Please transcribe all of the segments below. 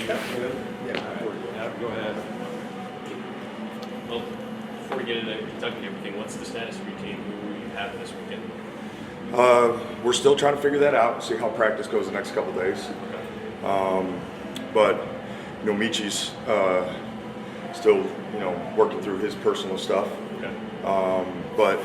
Go ahead. Well, before we get into Kentucky and everything, what's the status of your team? Who will you have this weekend? We're still trying to figure that out, see how practice goes the next couple days. But Michi's still, working through his personal stuff. Okay. But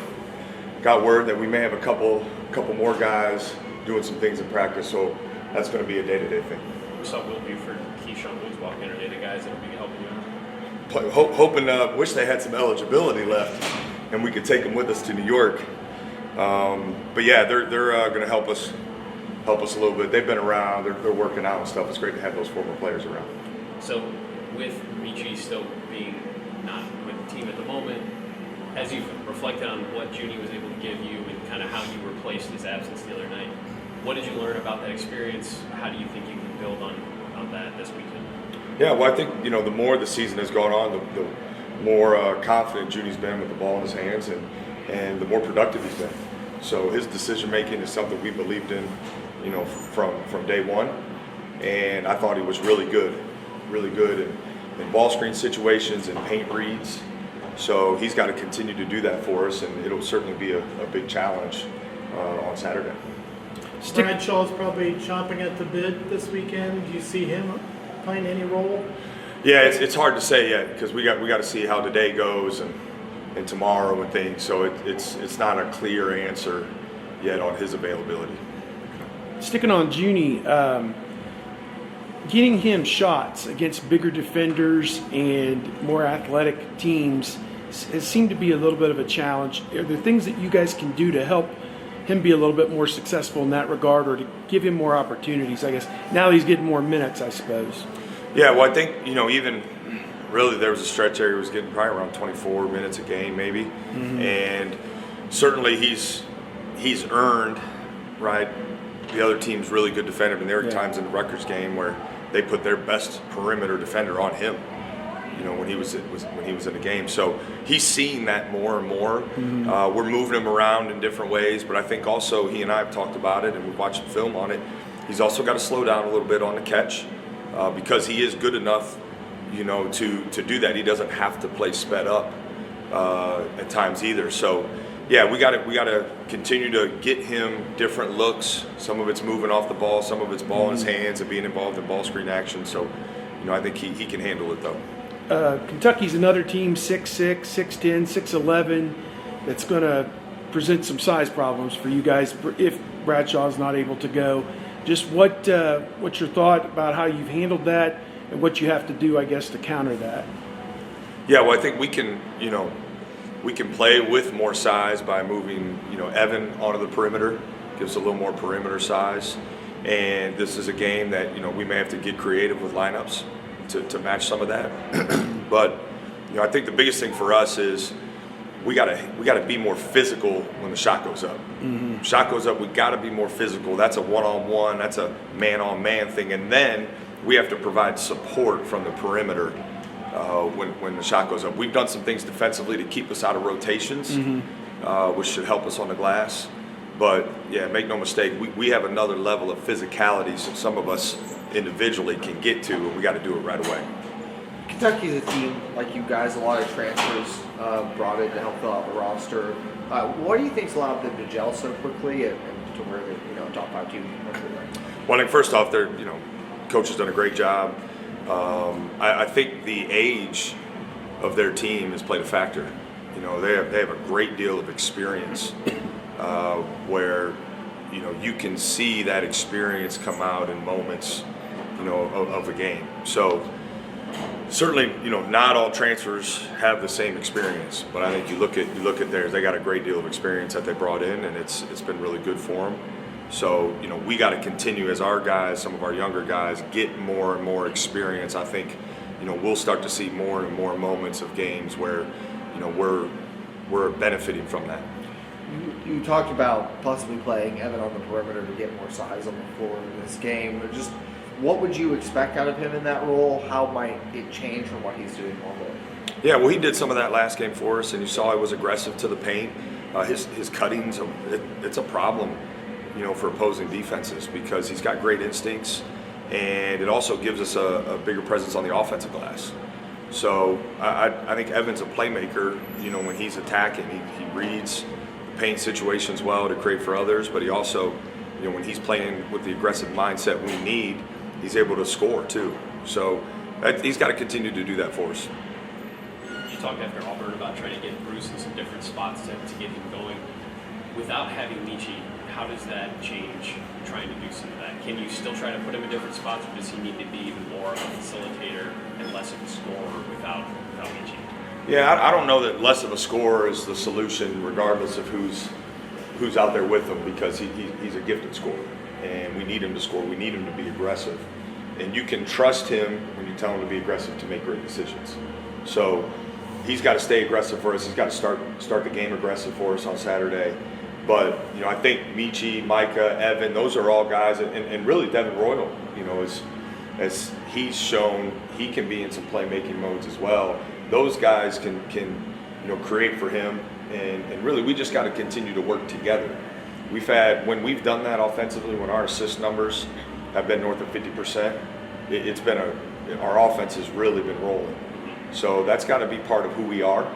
got word that we may have a couple more guys doing some things in practice, so that's going to be a day-to-day thing. What's up, Will Buford, Keyshawn Woods walking in? Are they the guys that will be helping you? Hoping, wish they had some eligibility left, and we could take them with us to New York. But yeah, they're going to help us a little bit. They've been around. They're working out and stuff. It's great to have those former players around. So, with Michi still being not with the team at the moment, as you've reflected on what Junie was able to give you and kind of how you replaced his absence the other night, what did you learn about that experience? How do you think you can build on that this weekend? Yeah, well, I think the more the season has gone on, the more confident Junie's been with the ball in his hands, and the more productive he's been. So his decision making is something we believed in, from day one, and I thought he was really good in ball screen situations and paint reads. So he's got to continue to do that for us, and it'll certainly be a big challenge on Saturday. Bradshaw's probably chomping at the bit this weekend. Do you see him playing any role? Yeah, it's hard to say yet because we got to see how today goes and tomorrow and things. So it's not a clear answer yet on his availability. Sticking on Junie, getting him shots against bigger defenders and more athletic teams has seemed to be a little bit of a challenge. Are there things that you guys can do to help him be a little bit more successful in that regard, or to give him more opportunities, I guess, now that he's getting more minutes, I suppose? Yeah, well, I think, even really there was a stretch there he was getting probably around 24 minutes a game maybe. Mm-hmm. And certainly he's earned, right, the other team's really good defender. I mean, there were times in the Rutgers game where they put their best perimeter defender on him, when he was in the game. So he's seeing that more and more. Mm-hmm. We're moving him around in different ways, but I think also he and I have talked about it and we've watched the film on it. He's also got to slow down a little bit on the catch because he is good enough, to do that. He doesn't have to play sped up at times either. So yeah, we got to continue to get him different looks. Some of it's moving off the ball, some of it's ball in his hands and being involved in ball screen action. So, I think he can handle it though. Kentucky's another team, 6'6", 6'10", 6'11", that's going to present some size problems for you guys if Bradshaw's not able to go. Just what's your thought about how you've handled that and what you have to do, I guess, to counter that? Yeah, well, I think we can play with more size by moving, Evan onto the perimeter, gives a little more perimeter size. And this is a game that, we may have to get creative with lineups to match some of that. But, I think the biggest thing for us is we gotta be more physical when the shot goes up. Mm-hmm. Shot goes up, we gotta be more physical. That's a one-on-one, that's a man-on-man thing. And then we have to provide support from the perimeter when the shot goes up. We've done some things defensively to keep us out of rotations, which should help us on the glass. But yeah, make no mistake, we have another level of physicality some of us individually can get to, and we got to do it right away. Kentucky's a team like you guys, a lot of transfers brought in to help fill out the roster. What do you think's allowed them to gel so quickly and to where they're top 5 team? Well, I think first off, coach has done a great job. I think the age of their team has played a factor. They have a great deal of experience where you can see that experience come out in moments of a game. So certainly not all transfers have the same experience, but I think you look at theirs, they got a great deal of experience that they brought in, and it's been really good for them. So we got to continue as our guys, some of our younger guys, get more and more experience. I think we'll start to see more and more moments of games where we're benefiting from that. You talked about possibly playing Evan on the perimeter to get more size on the floor in this game. Just what would you expect out of him in that role? How might it change from what he's doing normally? Yeah, well, he did some of that last game for us, and you saw he was aggressive to the paint. His cuttings, it's a problem, for opposing defenses because he's got great instincts. and it also gives us a bigger presence on the offensive glass. So I think Evan's a playmaker. You know, when he's attacking, he reads the paint situations well to create for others, but he also, you know, when he's playing with the aggressive mindset we need, he's able to score too. So he's got to continue to do that for us. You talked after Auburn about trying to get Bruce in some different spots to get him going. Without having Michi, how does that change trying to do some of that? Can you still try to put him in different spots, or does he need to be even more of a facilitator and less of a scorer without Michi? Yeah, I don't know that less of a scorer is the solution, regardless of who's out there with him, because he's a gifted scorer, and we need him to score. We need him to be aggressive, and you can trust him when you tell him to be aggressive to make great decisions. So he's got to stay aggressive for us. He's got to start the game aggressive for us on Saturday. But, you know, I think Michi, Micah, Evan, those are all guys, and really Devin Royal, you know, as he's shown, he can be in some playmaking modes as well. Those guys can you know, create for him, and really we just got to continue to work together. When we've done that offensively, when our assist numbers have been north of 50%, it's been our offense has really been rolling. So that's got to be part of who we are.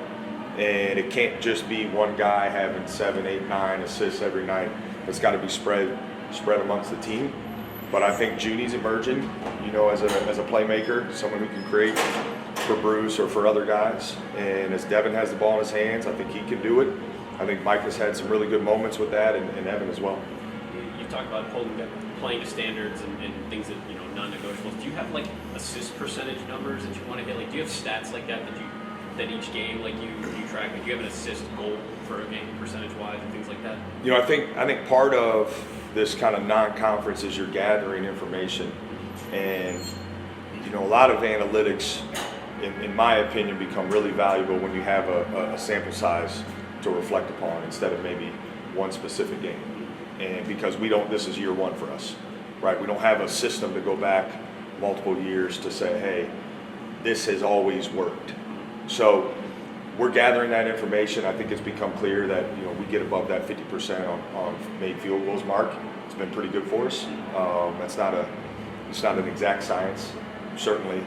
And it can't just be one guy having 7, 8, 9 assists every night. It's got to be spread amongst the team. But I think Junie's emerging, you know, as a playmaker, someone who can create for Bruce or for other guys. And as Devin has the ball in his hands, I think he can do it. I think Mike has had some really good moments with that, and Evan as well. You talk about playing to standards and things that, you know, non-negotiables. Do you have like assist percentage numbers that you want to hit? Like, do you have stats like that that each game, like you track? Like, do you have an assist goal for a game percentage-wise and things like that? You know, I think part of this kind of non-conference is you're gathering information, and you know, a lot of analytics, in my opinion, become really valuable when you have a sample size to reflect upon instead of maybe one specific game. And because this is year one for us, right? We don't have a system to go back multiple years to say, hey, this has always worked. So we're gathering that information. I think it's become clear that, you know, we get above that 50% on made field goals mark. It's been pretty good for us. It's not an exact science, certainly.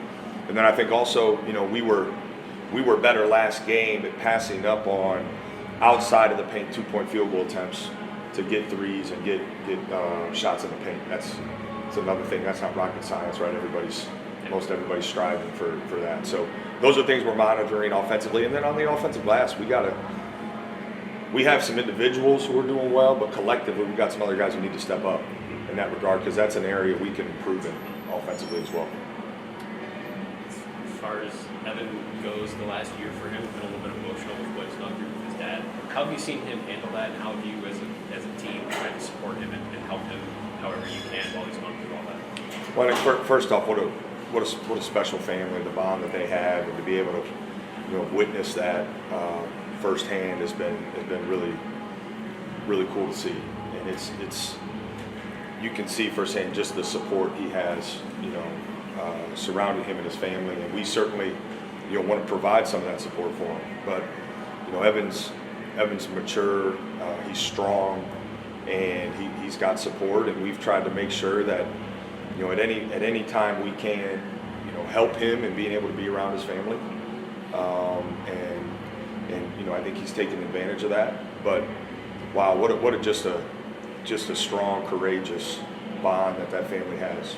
And then I think also, you know, we were better last game at passing up on outside of the paint 2-point field goal attempts to get threes and get shots in the paint. That's another thing. That's not rocket science, right? Most everybody's striving for that. So those are things we're monitoring offensively. And then on the offensive glass, we have some individuals who are doing well, but collectively we've got some other guys who need to step up in that regard, because that's an area we can improve in offensively as well. As far as Evan goes, the last year for him has been a little bit emotional with what he's gone through with his dad. How have you seen him handle that, and how have you as a team tried to support him and help him however you can while he's going through all that? Well, I think first off, what a special family, the bond that they have, and to be able to, you know, witness that firsthand has been really, really cool to see. And it's you can see firsthand just the support he has, you know, surrounding him and his family, and we certainly, you know, want to provide some of that support for him. But you know, Evan's mature, he's strong, and he's got support, and we've tried to make sure that, you know, at any time we can, you know, help him in being able to be around his family, and you know, I think he's taken advantage of that. But wow, what a just a strong, courageous bond that family has.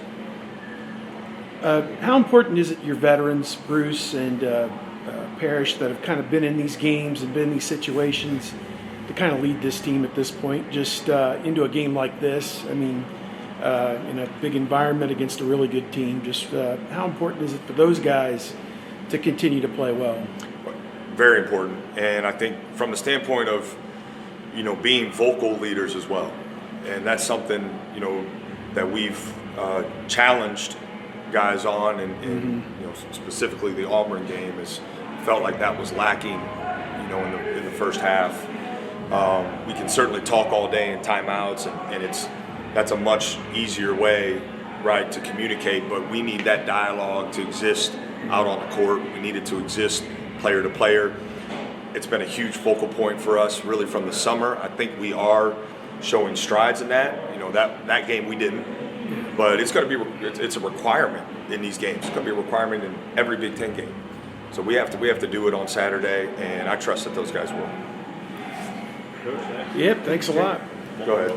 How important is it your veterans, Bruce and Parrish, that have kind of been in these games and been in these situations to kind of lead this team at this point, just into a game like this? I mean, in a big environment against a really good team, just how important is it for those guys to continue to play well? Very important. And I think from the standpoint of, you know, being vocal leaders as well. And that's something, you know, that we've challenged guys on, and you know, specifically the Auburn game has felt like that was lacking, you know, in the first half. We can certainly talk all day in timeouts, and that's a much easier way, right, to communicate, but we need that dialogue to exist out on the court. We need it to exist player to player. It's been a huge focal point for us really from the summer. I think we are showing strides in that. You know, that game we didn't. But it's going to be it's a requirement in these games. It's going to be a requirement in every Big Ten game. So we have to do it on Saturday, and I trust that those guys will. Yep, thanks a lot. Go ahead.